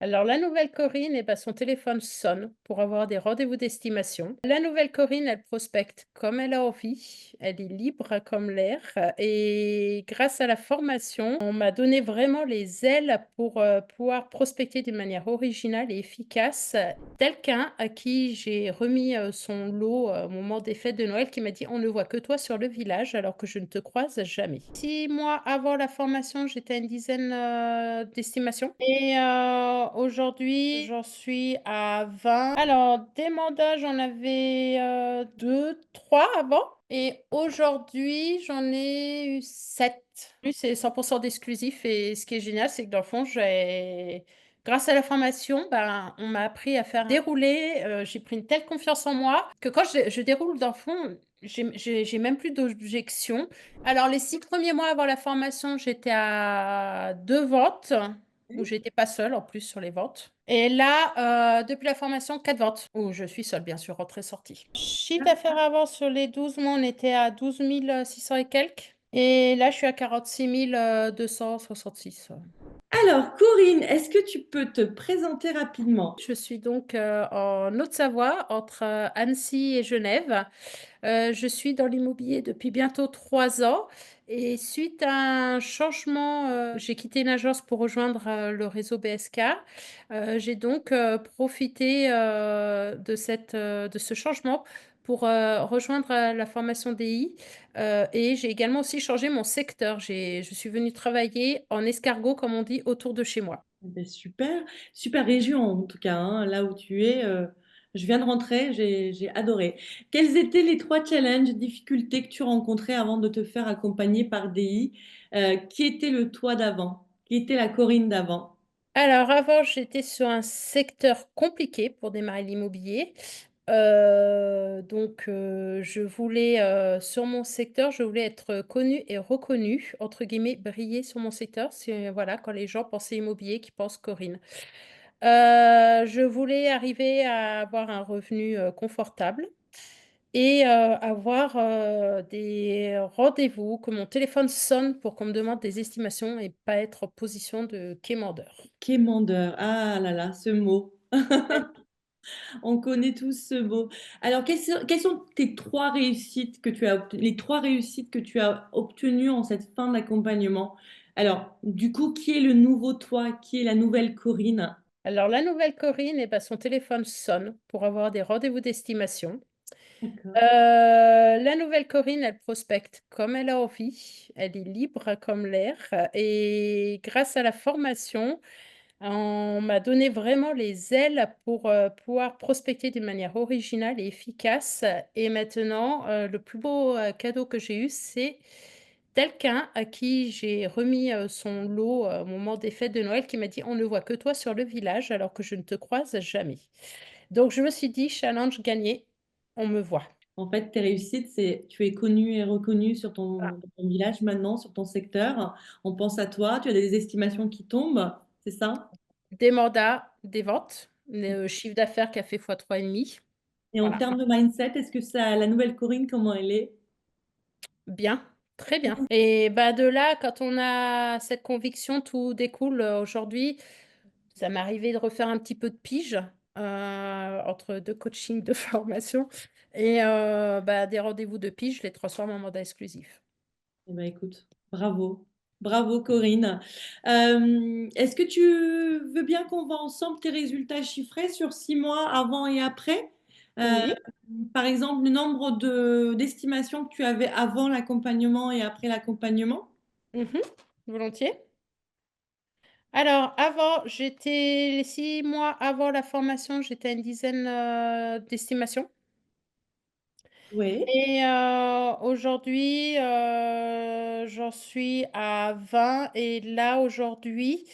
Alors, la nouvelle Corinne, son téléphone sonne pour avoir des rendez-vous d'estimation. La nouvelle Corinne, elle prospecte comme elle a envie, elle est libre comme l'air et grâce à la formation, on m'a donné vraiment les ailes pour pouvoir prospecter d'une manière originale et efficace. Tel qu'un à qui j'ai remis son lot au moment des fêtes de Noël qui m'a dit: «On ne voit que toi sur le village alors que je ne te croise jamais». 6 mois avant la formation, j'étais à une dizaine d'estimations et aujourd'hui, j'en suis à 20. Alors, des mandats, j'en avais 2-3 avant et aujourd'hui, j'en ai eu 7. Lui, c'est 100 d'exclusif et ce qui est génial, c'est que dans le fond, j'ai grâce à la formation, ben, on m'a appris à faire dérouler, j'ai pris une telle confiance en moi que quand je déroule dans le fond, j'ai même plus d'objections. Alors les 6 premiers mois avant la formation, j'étais à 2 ventes, où Oui. j'étais pas seule en plus sur les ventes et là, depuis la formation, 4 ventes, où je suis seule bien sûr, entrée-sortie. Chiffre d'affaires avant sur les 12 mois, on était à 12 600 et quelques et là je suis à 46 266. Alors, Corinne, est-ce que tu peux te présenter rapidement? Je suis donc, en Haute-Savoie, entre, Annecy et Genève. Je suis dans l'immobilier depuis bientôt 3 ans et suite à un changement, j'ai quitté une agence pour rejoindre, le réseau BSK. J'ai donc, profité, de ce changement pour, rejoindre, la formation DI, et j'ai également aussi changé mon secteur. Je suis venue travailler en escargot, comme on dit, autour de chez moi. Ben super, super région en tout cas, hein, là où tu es. Je viens de rentrer, j'ai adoré. Quels étaient les trois challenges, difficultés que tu rencontrais avant de te faire accompagner par DI? Qui était le toi d'avant? Qui était la Corinne d'avant? Alors avant, j'étais sur un secteur compliqué pour démarrer l'immobilier. Je voulais, sur mon secteur, je voulais être connue et reconnue, entre guillemets, «briller» sur mon secteur. C'est voilà, quand les gens pensaient immobilier, qu'ils pensent Corinne. Je voulais arriver à avoir un revenu, confortable et avoir, des rendez-vous, que mon téléphone sonne pour qu'on me demande des estimations et pas être en position de quémandeur. Quémandeur. Ah là là, ce mot. On connaît tous ce mot. Alors, quelles sont tes trois réussites que tu as, les trois réussites que tu as obtenues en cette fin d'accompagnement? Alors, du coup, qui est le nouveau toi? Qui est la nouvelle Corinne? Alors la nouvelle Corinne, son téléphone sonne pour avoir des rendez-vous d'estimation. D'accord. La nouvelle Corinne, elle prospecte comme elle a envie, elle est libre comme l'air et grâce à la formation, on m'a donné vraiment les ailes pour, pouvoir prospecter d'une manière originale et efficace et maintenant, le plus beau, cadeau que j'ai eu, c'est quelqu'un à qui j'ai remis, son lot, au moment des fêtes de Noël qui m'a dit: «On ne voit que toi sur le village alors que je ne te croise jamais». Donc je me suis dit: «Challenge gagné, on me voit». En fait, tes réussites, c'est tu es connu et reconnu sur Voilà. dans ton village maintenant, sur ton secteur. On pense à toi, tu as des estimations qui tombent, c'est ça? Des mandats, des ventes, le chiffre d'affaires qui a fait fois 3,5. Et en Voilà. termes de mindset, est-ce que ça, la nouvelle Corinne, comment elle est? Bien, très bien et bah, de là, quand on a cette conviction, tout découle, aujourd'hui. Ça m'est arrivé de refaire un petit peu de pige, entre 2 coachings de formation et bah, des rendez-vous de pige, je les transforme en mandat exclusif. Eh ben, écoute, bravo. Bravo Corinne. Est-ce que tu veux bien qu'on voit ensemble tes résultats chiffrés sur 6 mois avant et après? Heu, Oui. Par exemple, le nombre d'estimations que tu avais avant l'accompagnement et après l'accompagnement? Mmh. Volontiers. Alors avant, j'étais les 6 mois avant la formation, j'étais à une dizaine, d'estimations Oui. et aujourd'hui, j'en suis à 20 et là, aujourd'hui,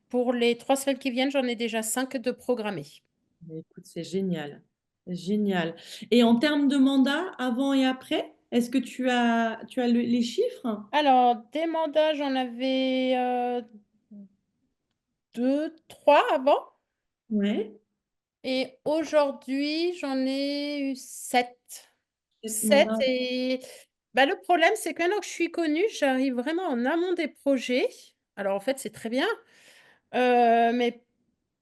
pour les 3 semaines qui viennent, j'en ai déjà 5 de programmés. Beh, écoute, c'est génial, génial. Et en termes de mandat, avant et après, est-ce que tu as les chiffres? Alors, des mandats, j'en avais, 2-3 avant Ouais. et aujourd'hui, j'en ai eu 7. 7 7 mandats. et bah, le problème, c'est que maintenant que je suis connue, j'arrive vraiment en amont des projets. Alors, en fait, c'est très bien, mais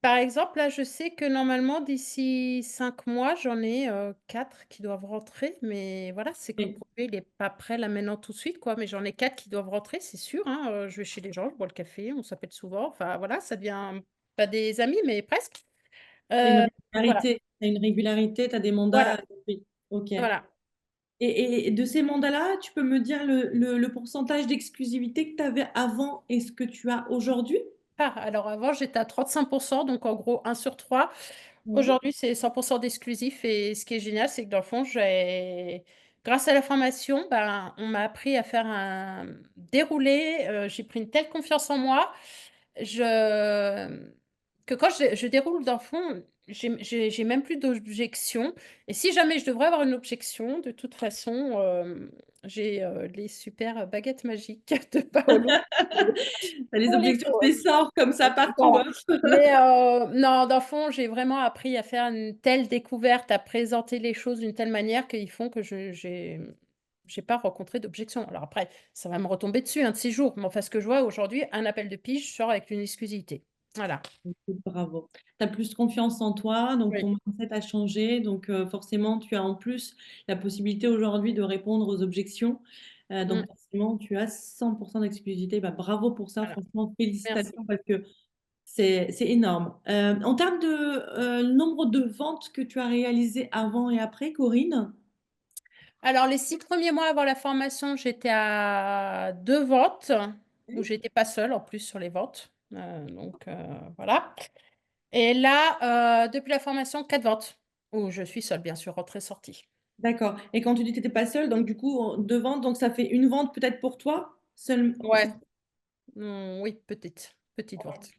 par exemple, là, je sais que normalement d'ici 5 mois, j'en ai, 4 qui doivent rentrer, mais voilà, c'est que le Et projet, il est pas prêt là maintenant tout de suite, quoi, mais j'en ai 4 qui doivent rentrer, c'est sûr, hein, je vais chez les gens, je bois le café, on s'appelle souvent, enfin voilà, ça devient pas des amis, mais presque. tu Voilà, as une régularité, tu as des voilà, mandats. Oui, OK. voilà. Et de ces mandats-là, tu peux me dire le pourcentage d'exclusivité que tu avais avant et ce que tu as aujourd'hui? Ah, alors avant, j'étais à 35, donc en gros 1/3. Oui. Aujourd'hui, c'est 100 d'exclusif et ce qui est génial, c'est que dans le fond, j'ai grâce à la formation, ben, on m'a appris à faire un déroulé, j'ai pris une telle confiance en moi, je que quand je déroule dans le fond, j'ai même plus d'objection et si jamais je devrais avoir une objection, de toute façon, j'ai, les super baguettes magiques de Paolo Tu as les pour les objections de tes sorts comme ça partout, voilà, hein. mais non, dans le fond, j'ai vraiment appris à faire une telle découverte, à présenter les choses d'une telle manière qu'ils font que j'ai pas rencontré d'objection. Alors après, ça va me retomber dessus un de ces jours, mais enfin, ce que je vois aujourd'hui, un appel de pige, je sors avec une exclusivité. Voilà. Écoute, bravo. Tu as plus confiance en toi, donc Oui. ton mindset a changé. Donc forcément, tu as en plus la possibilité aujourd'hui de répondre aux objections. Donc Mmh. forcément, tu as 100% d'exclusivité. Bah, bravo pour ça, Voilà. franchement, Merci. félicitations parce que c'est énorme. En termes de nombre de ventes que tu as réalisées avant et après, Corinne? Alors les 6 premiers mois avant la formation, j'étais à 2 ventes, où j'étais pas seule en plus sur les ventes, voilà. Et là, depuis la formation, 4 ventes, où je suis seule bien sûr, entrée-sortie. D'accord. Et quand tu dis que tu n'étais pas seule, donc du coup, deux ventes, donc ça fait une vente peut-être pour toi, seule. Ouais, oui, petite vente.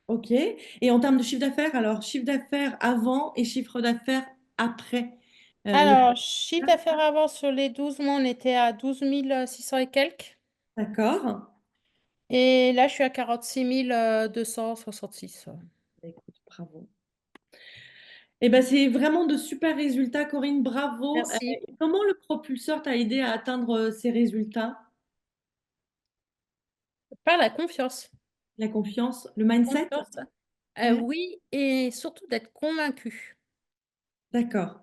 Ok. Et en termes de chiffre d'affaires, alors chiffre d'affaires avant et chiffre d'affaires après. Le... Alors, chiffre d'affaires avant sur les 12 mois, on était à 12 600 et quelques D'accord. et là, je suis à 46 266. Écoute, bravo. Eh ben, c'est vraiment de super résultats, Corinne. Bravo. Merci. Comment le propulseur t'a aidé à atteindre ces résultats? Par la confiance. La confiance, le mindset? Confiance, Ouais. oui et surtout d'être convaincu. D'accord.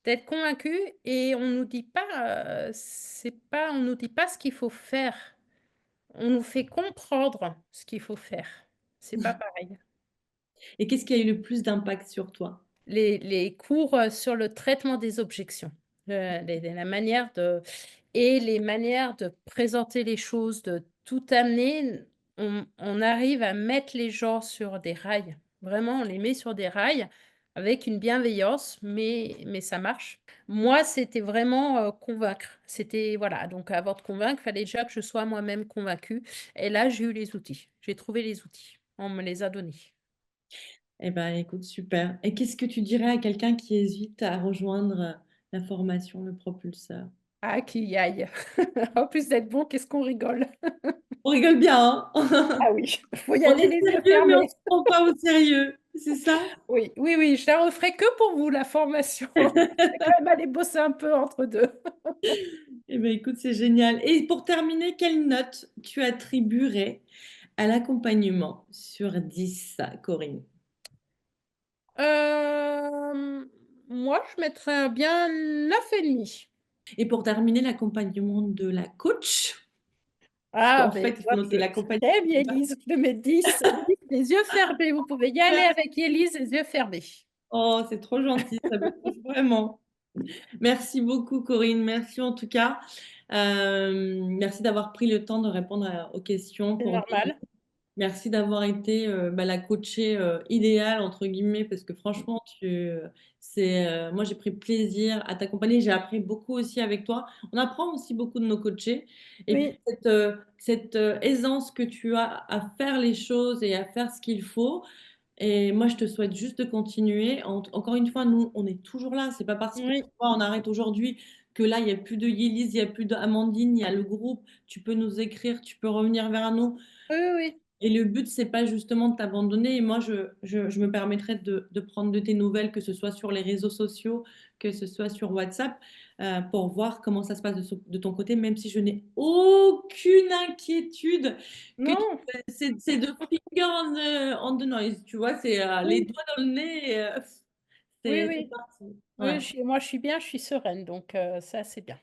D'être convaincu et on nous dit pas ce qu'il faut faire. On nous fait comprendre ce qu'il faut faire. C'est pas pareil. Et qu'est-ce qui a eu le plus d'impact sur toi? Les cours, sur le traitement des objections, la manière de et les manières de présenter les choses, de tout amener, on arrive à mettre les gens sur des rails. Vraiment, on les met sur des rails avec une bienveillance, mais ça marche. Moi, c'était vraiment, convaincre. C'était voilà, donc avant de convaincre, il fallait déjà que je sois moi-même convaincue et là, j'ai eu les outils. J'ai trouvé les outils. On me les a donnés. Eh ben, écoute, super. Et qu'est-ce que tu dirais à quelqu'un qui hésite à rejoindre la formation, le propulseur? Ah, qu'il y aille. En plus d'être bon, qu'est-ce qu'on rigole. On rigole bien, hein? Ah oui, faut y On aller est les yeux sérieux, mais on ne fermés. se prend pas au sérieux, c'est ça? Oui, oui, oui, je la referai que pour vous, la formation. Je vais quand même aller bosser un peu entre 2. Eh ben, écoute, c'est génial. Et pour terminer, quelle note tu attribuerais à l'accompagnement sur 10, Corinne? Moi, je mettrais bien 9,5. Et pour terminer, l'accompagnement de la coach? Parce Ah, qu'en beh, fait, il moi, faut noter je l'accompagnement t'aime, de la Yélise. Je mets 10, 10, les yeux fermés. Vous pouvez y aller coach. avec Yélise, les yeux fermés. Oh, c'est trop gentil, ça me touche vraiment. Merci beaucoup, Corinne. Merci en tout cas. Merci d'avoir pris le temps de répondre aux questions C'est pour nous. normal. Merci d'avoir été bah, la coachée idéale, entre guillemets, parce que franchement, moi, j'ai pris plaisir à t'accompagner. J'ai appris beaucoup aussi avec toi. On apprend aussi beaucoup de nos coachés. Et puis, Oui, cette aisance que tu as à faire les choses et à faire ce qu'il faut. Et moi, je te souhaite juste de continuer. Encore une fois, nous, on est toujours là. C'est pas parce que tu oui, vois, on arrête aujourd'hui que là, il n'y a plus de Yélise, il n'y a plus d'Amandine, il y a le groupe. Tu peux nous écrire, tu peux revenir vers nous. oui, oui, oui. Et le but, c'est pas justement de t'abandonner. Et moi, je me permettrai de prendre de tes nouvelles, que ce soit sur les réseaux sociaux, que ce soit sur WhatsApp. pour voir comment ça se passe de ton côté, même si je n'ai aucune inquiétude que tu Non, c'est de finger on the noise, tu vois? C'est, les oui, doigts dans le nez et oui, c'est oui, parti. oui, Ouais. je suis bien, je suis sereine donc ça, c'est bien.